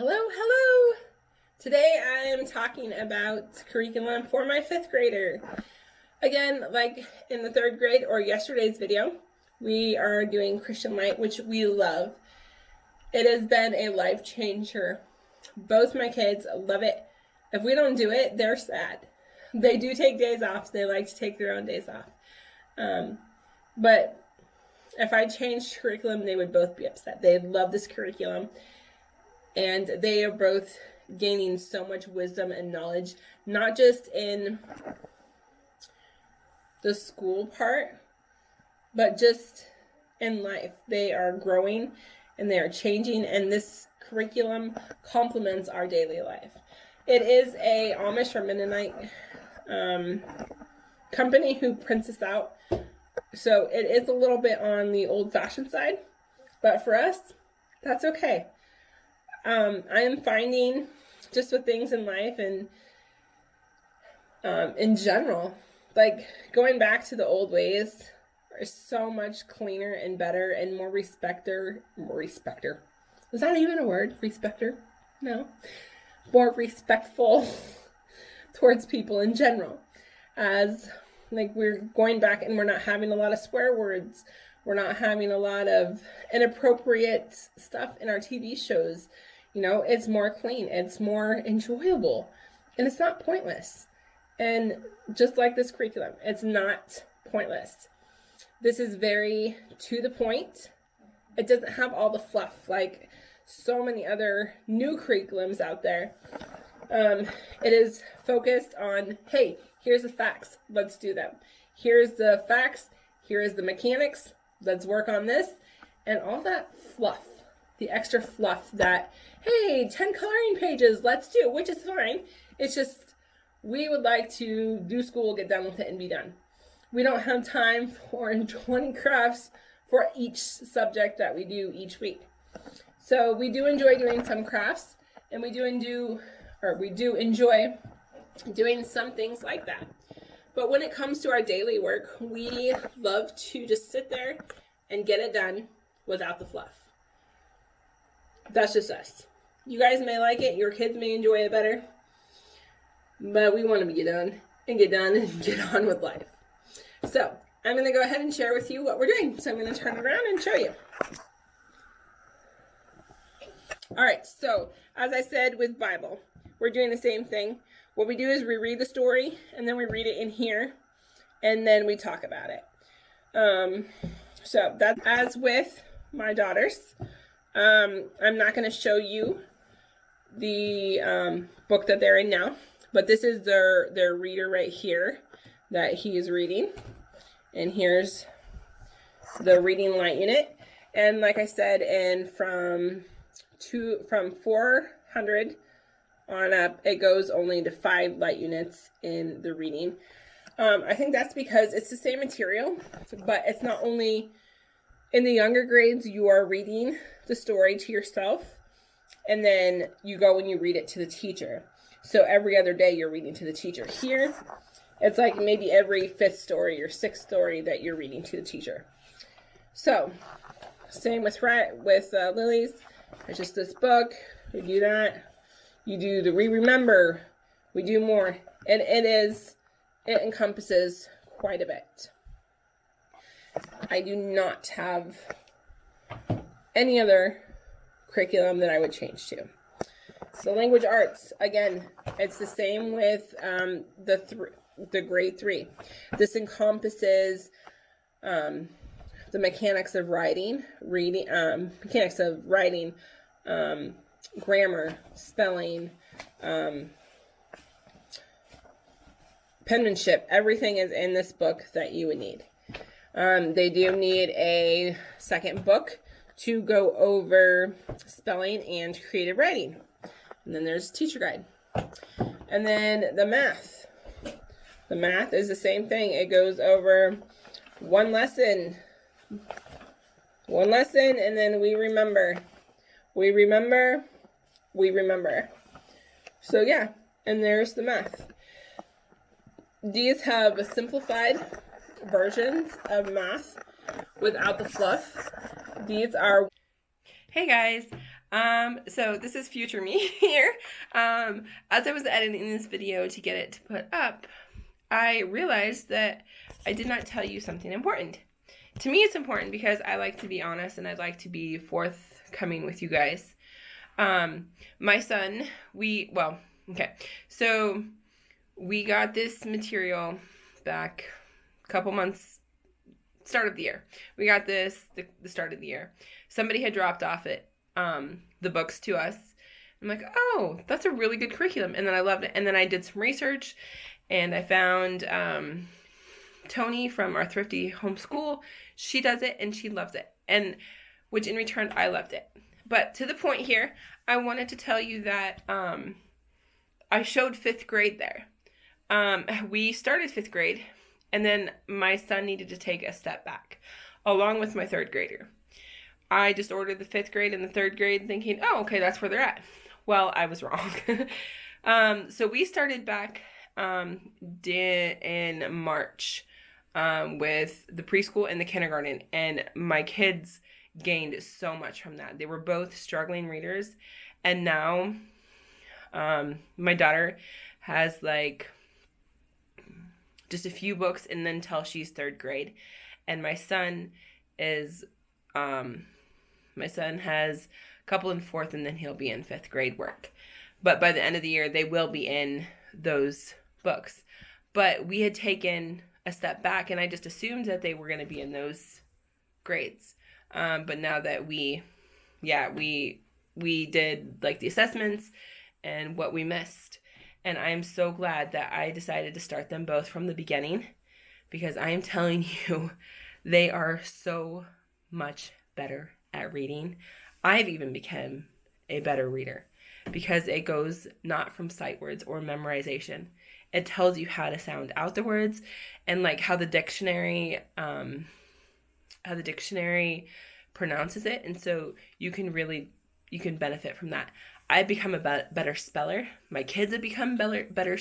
Hello, hello! Today I am talking about curriculum for my 5th grader. Again, like in the 3rd grade or yesterday's video, we are doing Christian Light, which we love. It has been a life changer. Both my kids love it. If we don't do it, they're sad. They do take days off. They like to take their own days off. But if I changed curriculum, they would both be upset. They love this curriculum. And they are both gaining so much wisdom and knowledge, not just in the school part, but just in life. They are growing and they are changing, and this curriculum complements our daily life. It is a Amish or Mennonite company who prints this out, so it is a little bit on the old-fashioned side, but for us, that's okay. I am finding, just with things in life and in general, like going back to the old ways is so much cleaner and better and more respecter. Is that even a word? Respecter? No. More respectful towards people in general. As like we're going back and we're not having a lot of swear words. We're not having a lot of inappropriate stuff in our TV shows. You know, it's more clean, it's more enjoyable, and it's not pointless. And just like this curriculum, it's not pointless. This is very to the point. It doesn't have all the fluff like so many other new curriculums out there. It is focused on, hey, here's the facts, let's do them. Here's the facts, here is the mechanics, let's work on this, and all that fluff, the extra fluff that, hey, 10 coloring pages, let's do, which is fine. It's just, we would like to do school, get done with it, and be done. We don't have time for 20 crafts for each subject that we do each week. So we do enjoy doing some crafts, and we do enjoy doing some things like that. But when it comes to our daily work, we love to just sit there and get it done without the fluff. That's just us. You guys may like it, your kids may enjoy it better, but we want to get done and get on with life. So I'm going to go ahead and share with you what we're doing. So I'm going to turn it around and show you. All right, so as I said with Bible, we're doing the same thing. What we do is we read the story, and then we read it in here, and then we talk about it. So that's as with my daughters. I'm not going to show you the book that they're in now, but this is their reader right here that he is reading, and here's the reading light unit. And like I said, and from 400 on up, it goes only to 5 light units in the reading. I think that's because it's the same material, but it's not only in the younger grades, you are reading the story to yourself, and then you go and you read it to the teacher. So every other day you're reading to the teacher. Here, it's like maybe every 5th story or 6th story that you're reading to the teacher. So, same with Lily's. It's just this book. We do that. You do the remember. We do more. And it encompasses quite a bit. I do not have any other curriculum that I would change to. So language arts, again, it's the same with the grade 3. This encompasses the mechanics of writing, grammar, spelling, penmanship. Everything is in this book that you would need. They do need a second book to go over spelling and creative writing. And then there's teacher guide. And then the math. The math is the same thing. It goes over one lesson, and then we remember. So yeah, and there's the math. These have a simplified versions of math without the fluff. These are... Hey guys, So this is future me here. As I was editing this video to get it to put up, I realized that I did not tell you something important. To me, it's important because I like to be honest and I'd like to be forthcoming with you guys. My son, so we got this material back a couple months, start of the year. We got this the start of the year. Somebody had dropped off the books to us. I'm like, oh, that's a really good curriculum. And then I loved it. And then I did some research and I found Tony from our Thrifty Homeschool. She does it and she loves it. And which in return, I loved it. But to the point here, I wanted to tell you that I showed 5th grade there. We started 5th grade and then my son needed to take a step back along with my 3rd grader. I just ordered the 5th grade and the 3rd grade thinking, oh, okay, that's where they're at. Well, I was wrong. So we started back in March with the preschool and the kindergarten, and my kids gained so much from that. They were both struggling readers, and now my daughter has like just a few books and then until she's 3rd grade, and my son has a couple in 4th and then he'll be in 5th grade work. But by the end of the year, they will be in those books. But we had taken a step back and I just assumed that they were going to be in those grades. But now that we did like the assessments and what we missed. And I'm so glad that I decided to start them both from the beginning, because I am telling you, they are so much better at reading. I've even become a better reader because it goes not from sight words or memorization. It tells you how to sound out the words and like how the dictionary pronounces it. And so you can benefit from that. I've become a better speller. My kids have become better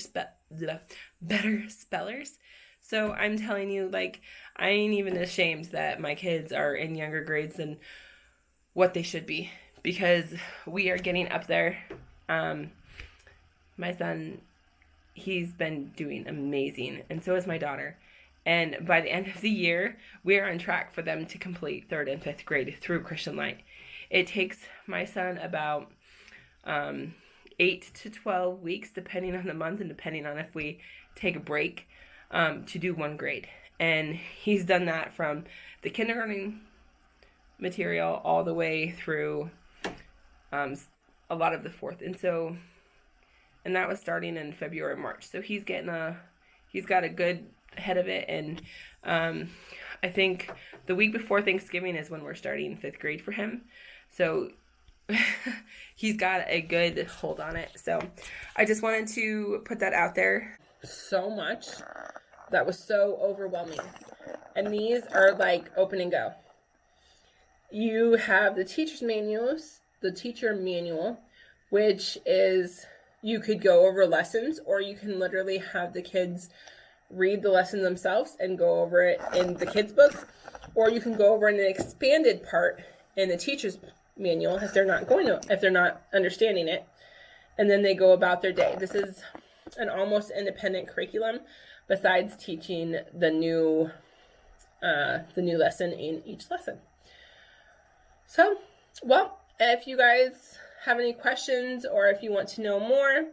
spellers. So I'm telling you, like, I ain't even ashamed that my kids are in younger grades than what they should be, because we are getting up there. My son, he's been doing amazing, and so is my daughter. And by the end of the year, we're on track for them to complete 3rd and 5th grade through Christian Light. It takes my son about 8 to 12 weeks, depending on the month and depending on if we take a break, to do 1 grade. And he's done that from the kindergarten material all the way through a lot of the 4th. And that was starting in February, March. So he's got a good head of it. And I think the week before Thanksgiving is when we're starting 5th grade for him. So he's got a good hold on it. So I just wanted to put that out there. So much. That was so overwhelming. And these are like open and go. You have the teacher manual, which is, you could go over lessons, or you can literally have the kids read the lesson themselves and go over it in the kids' book, or you can go over in an expanded part in the teacher's manual if they're not understanding it, and then they go about their day. This is an almost independent curriculum besides teaching the new lesson in each lesson. So, well, if you guys have any questions or if you want to know more,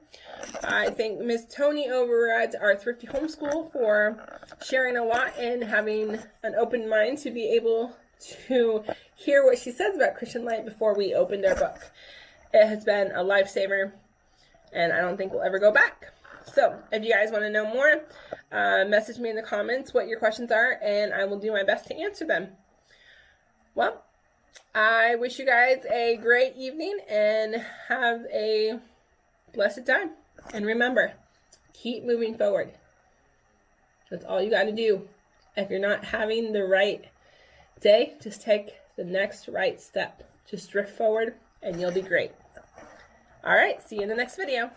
I thank Miss Tony over at our Thrifty Homeschool for sharing a lot and having an open mind to be able to hear what she says about Christian Light before we opened our book. It has been a lifesaver, and I don't think we'll ever go back. So, if you guys want to know more, message me in the comments what your questions are, and I will do my best to answer them. Well, I wish you guys a great evening and have a blessed time. And remember, keep moving forward. That's all you got to do. If you're not having the right day, just take the next right step. Just drift forward and you'll be great. All right, see you in the next video.